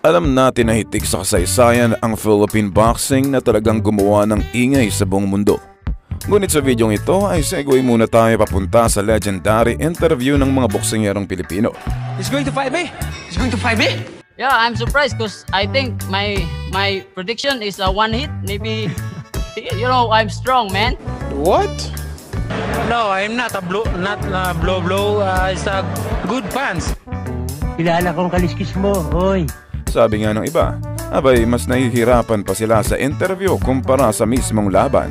Alam natin na hitik sa kasaysayan ang Philippine boxing na talagang gumawa ng ingay sa buong mundo. Ngunit sa videong ito ay segue muna tayo papunta sa legendary interview ng mga boksingerong Pilipino. He's going to fight me? He's going to fight me? Yeah, I'm surprised because I think my prediction is a one hit. Maybe, I'm strong, man. What? No, I'm not a blow. It's a good pants. Kilala kong kaliskis mo, oy. Sabi nga ng iba, abay mas nahihirapan pa sila sa interview kumpara sa mismong laban.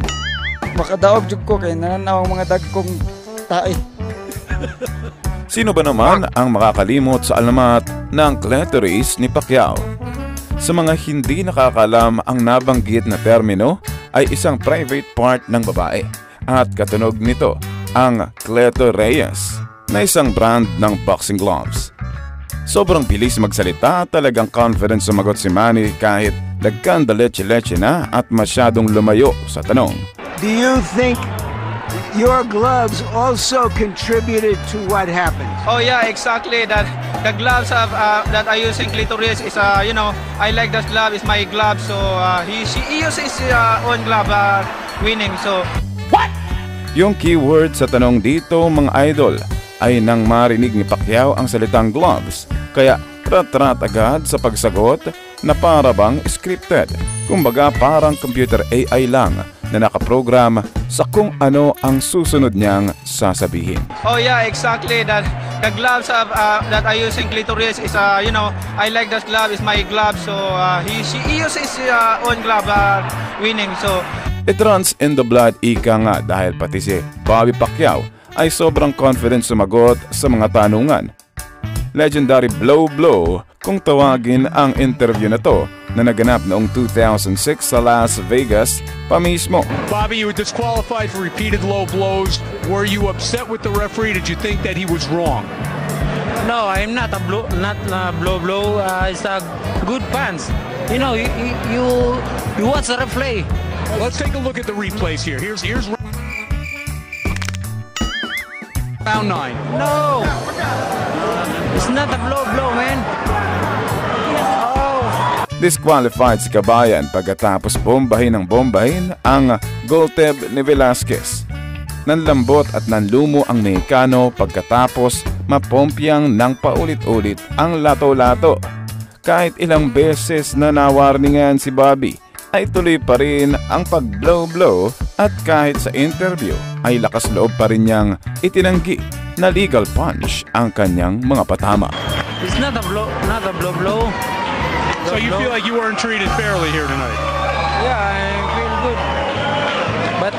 Makadaog jud ko kay nananaw ang mga dagkong tae. Sino ba naman ang makakalimot sa alamat ng clitoris ni Pacquiao? Sa mga hindi nakakalam, ang nabanggit na termino ay isang private part ng babae at katunog nito ang clitoris na isang brand ng boxing gloves. Sobrang bilis magsalita, talagang confident sumagot si Manny kahit nagkandaleche-leche na at masyadong lumayo sa tanong. Do you think your gloves also contributed to what happened? Oh yeah, exactly. That the gloves have that I use in clitoris is I like that glove. It's my glove. So she uses his own glove winning. So what? Yung keyword sa tanong dito, mga idol, ay nang marinig ni Pacquiao ang salitang gloves, kaya rat-rat agad sa pagsagot na para bang scripted. Kumbaga parang computer AI lang na nakaprogram sa kung ano ang susunod niyang sasabihin. Oh yeah, exactly. That the gloves have that I use in clitoris is I like that glove. It's my glove. So she uses his own glove winning. So it runs in the blood, ika nga, dahil pati si Bobby Pacquiao ay sobrang confident sumagot sa mga tanungan. Legendary blow kung tawagin ang interview na to na naganap noong 2006 sa Las Vegas pa mismo. Bobby, you were disqualified for repeated low blows. Were you upset with the referee? Did you think that he was wrong? No, I'm not a blow. It's a good pants. You watch the replay. Let's take a look at the replays here. Here's round 9. No, it's not a blow, man. Oh. Disqualified si Kabayan pagkatapos bombahin ang Golteb ni Velasquez. Nanlambot at nanlumo ang Mexicano pagkatapos mapompyang ng paulit-ulit ang lato-lato. Kahit ilang beses na nawarningan si Bobby, ay tuloy pa rin ang pag-blow at kahit sa interview ay lakas loob pa rin niyang itinanggi na legal punch ang kanyang mga patama. It's not a blow. So you feel like you weren't treated fairly here tonight? Yeah, I feel good. But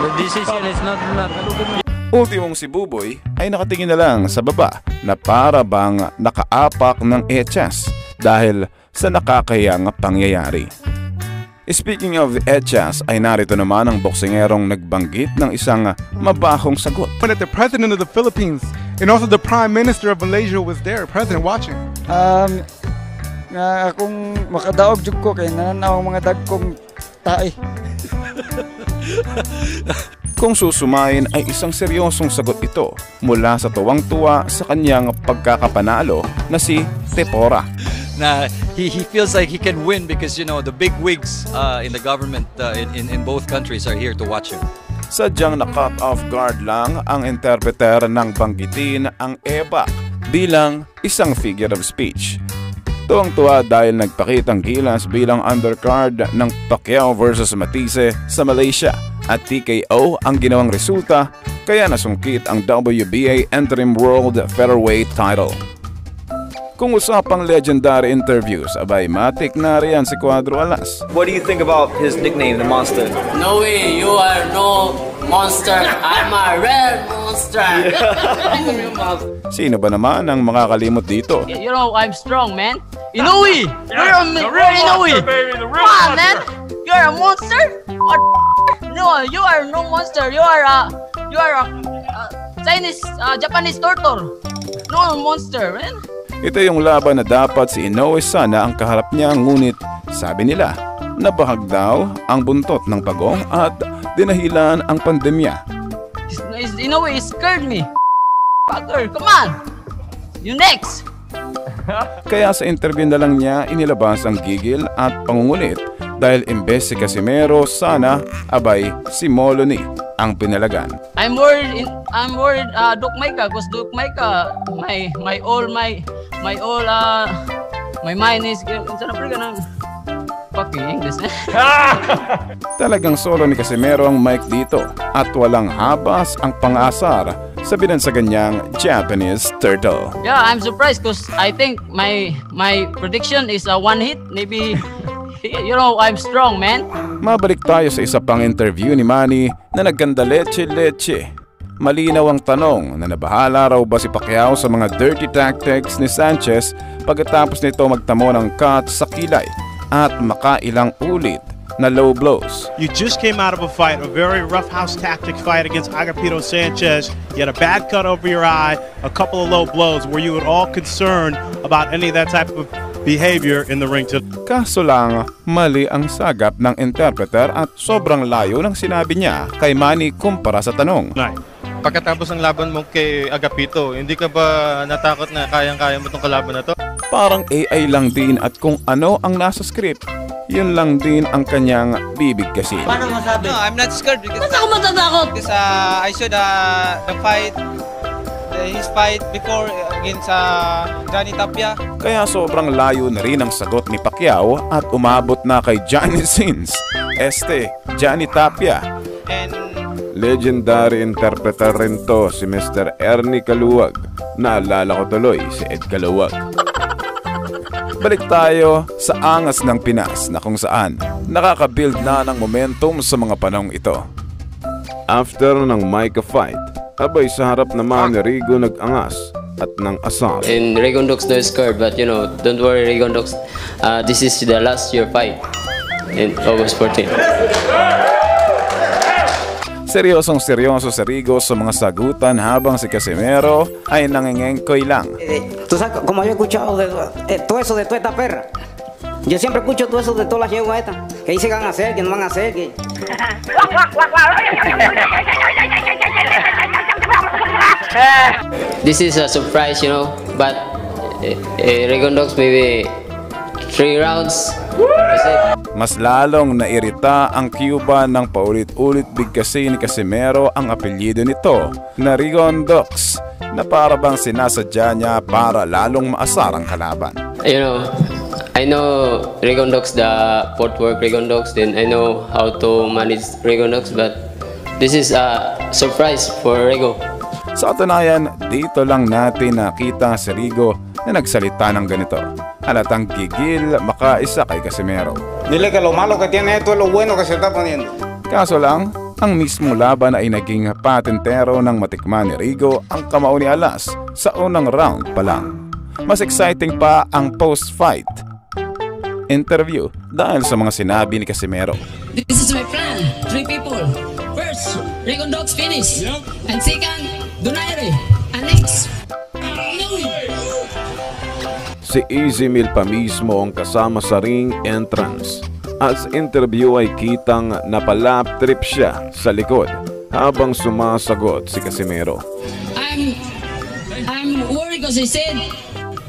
the decision is not good. Ultimong si Buboy ay nakatingin na lang sa baba na para bang nakaapak ng echas dahil sa nakakahiyang pangyayari. Speaking of echas, ay narito naman ang boksingerong nagbanggit ng isang mabahong sagot. When the president of the Philippines and also the prime minister of Malaysia was there, president watching. Akong makadaog jud ko kay nananaw ang mga dagkong tae. Kung susumayin ay isang seryosong sagot ito mula sa tuwang-tuwa sa kanyang pagkakapanalo na si Tepora. He feels like he can win because the big wigs in the government in both countries are here to watch him. Sadyang na-cut off guard lang ang interpreter ng banggitin ang EBAC bilang isang figure of speech. Tuwang-tuwa dahil nagpakitang gilas bilang undercard ng Pacquiao versus Matisse sa Malaysia at TKO ang ginawang resulta kaya nasungkit ang WBA Interim World Featherweight title. Kung usapang legendary interviews, abay matik na riyan si Cuadro Alas. What do you think about his nickname, the Monster? No way, you are no monster. I'm a rare monster. Sino ba naman ang makakalimot dito? I'm strong, man. Inoue! You're Inoue! Come on, man! You're a monster? No, you are no monster. You are a Chinese, Japanese turtle. No monster, man. Ito yung laban na dapat si Inoue sana ang kaharap niya, ngunit sabi nila, nabahag daw ang buntot ng pagong at dinahilan ang pandemya. Inoue scared me. Fucker, come on! You next! Kaya sa interview na lang niya inilabas ang gigil at pangungulit dahil imbes si Casimero sana abay si Moloney ang pinalagan. I'm worried Doc Micah, because Doc Micah my mind is fucking English. Talagang solo ni Casimero ang mic dito at walang habas ang pang-asar sa binansagan niyang Japanese turtle. Yeah, I'm surprised because I think my prediction is a one hit. Maybe, you know, I'm strong, man. Mabalik tayo sa isa pang interview ni Manny na nagkanda leche-leche. Malinaw ang tanong na nabahala raw ba si Pacquiao sa mga dirty tactics ni Sanchez pagkatapos nito magtamo ng cut sa kilay at makailang ulit na low blows. You just came out of a fight, a very roughhouse tactic fight against Agapito Sanchez. You had a bad cut over your eye, a couple of low blows. Were you at all concerned about any of that type of behavior in the ring today? Kaso lang, mali ang sagap ng interpreter at sobrang layo ng sinabi niya kay Manny kumpara sa tanong. Pagkatapos ng laban mo kay Agapito, hindi ka ba natakot na kayang-kaya mo itong kalaban na to? Parang AI lang din at kung ano ang nasa script, yun lang din ang kanyang bibig kasi. Paano masabi? No, I'm not scared because Ba't ako matatakot? Because I saw his fight before against Johnny Tapia. Kaya sobrang layo na rin ang sagot ni Pacquiao at umabot na kay Johnny Sins. Johnny Tapia. And legendary interpreter rin to si Mr. Ernie Caluwag. Naalala ko tuloy si Ed Caluwag. Balik tayo sa angas ng Pinas na kung saan nakaka-build na ng momentum sa mga panahong ito. After ng Micah fight, abay sa harap naman ni Rigo nag-angas at ng asal. And Rigondeaux no scared, but you know, don't worry Rigondeaux, this is the last year fight in August 14. Seryosong-seryoso si Rigo sa mga sagutan habang si Casimero ay nangingengkoy lang. Tú sabes, como yo he escuchado todo eso de toda esta perra. Yo siempre escucho todo eso de todas las yeguas estas. Que dicen que van a hacer, que no van a hacer, que... This is a surprise, you know, but Rigondeaux maybe 3 rounds. Mas lalong nairita ang Cuba ng paulit-ulit bigkasin ni Casimero ang apelyido nito na Rigondeaux na para bang sinasadya niya para lalong maasar ang kalaban. You know, I know Rigondeaux, the footwork Rigondeaux, then I know how to manage Rigondeaux, but this is a surprise for Rigo. Sa katunayan, dito lang natin nakita si Rigo na nagsalita ng ganito. Halatang gigil makaisa kay Casimero. Dile que lo malo que tiene esto es lo bueno que se está poniendo. Kaso lang, ang mismong laban ay naging patentero ng matikman ni Rigo ang kamao ni Alas sa unang round pa lang. Mas exciting pa ang post-fight interview dahil sa mga sinabi ni Casimero. This is my plan. 3 people. First, Rigondeaux finish. And second, Donaire. And next, si Easy Mil pa mismo ang kasama sa ring entrance. At sa interview ay kitang napalap trip siya sa likod habang sumasagot si Casimero. I'm worried because he said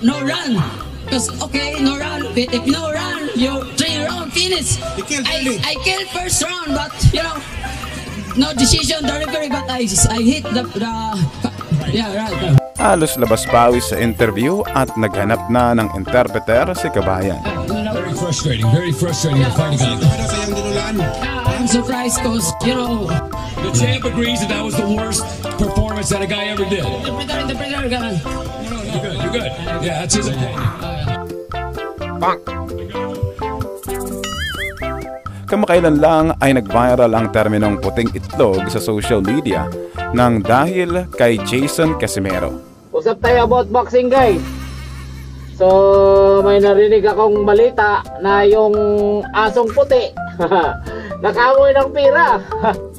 no run. Because okay, no run. If no run, you 3 round finish. I killed first round, but you know, no decision the referee, but I hit the yeah, right. Halos labas pawis sa interview at naghanap na ng interpreter si Kabayan. Very frustrating to fight a guy like that. I'm surprised because, you know, the champ agrees that was the worst performance that a guy ever did. Interpreter, No, you're good. Yeah, that's his opinion. Kamakailan lang ay nag-viral ang terminong puting itlog sa social media nang dahil kay Jason Casimero. Usap tayo about boxing, guys. So, may narinig akong balita na yung asong puti nakamoy ng pira.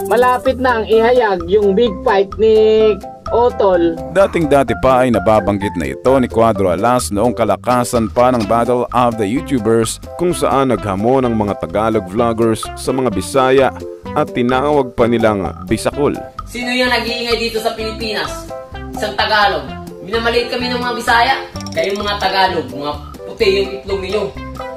Malapit na ang ihayag yung big fight ni Otol. Dating-dati pa ay nababanggit na ito ni Cuadro Alas noong kalakasan pa ng Battle of the YouTubers kung saan naghamon ng mga Tagalog vloggers sa mga Bisaya at tinawag pa nilang Bisakul. Sino yung nag-iingay dito sa Pilipinas? Isang Tagalog. Minamaliit kami ng mga Bisaya. Kayong mga Tagalog, mga puti yung itlog ninyo.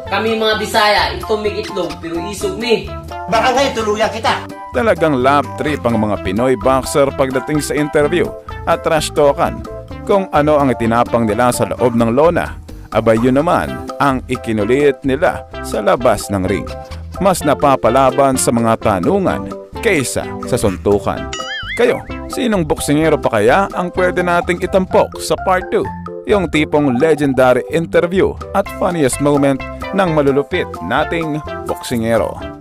Kami mga Bisaya, ito may itlog, pero isog ni. Baka ngayon tuluyan kita. Talagang lab trip ang mga Pinoy boxer pagdating sa interview at trash talkan. Kung ano ang itinapang nila sa loob ng lona, abay yun naman ang ikinulit nila sa labas ng ring. Mas napapalaban sa mga tanungan kaysa sa suntukan. Kayo, sinong boksingero pa kaya ang pwede nating itampok sa part 2? Yung tipong legendary interview at funniest moment ng malulupit nating boksingero.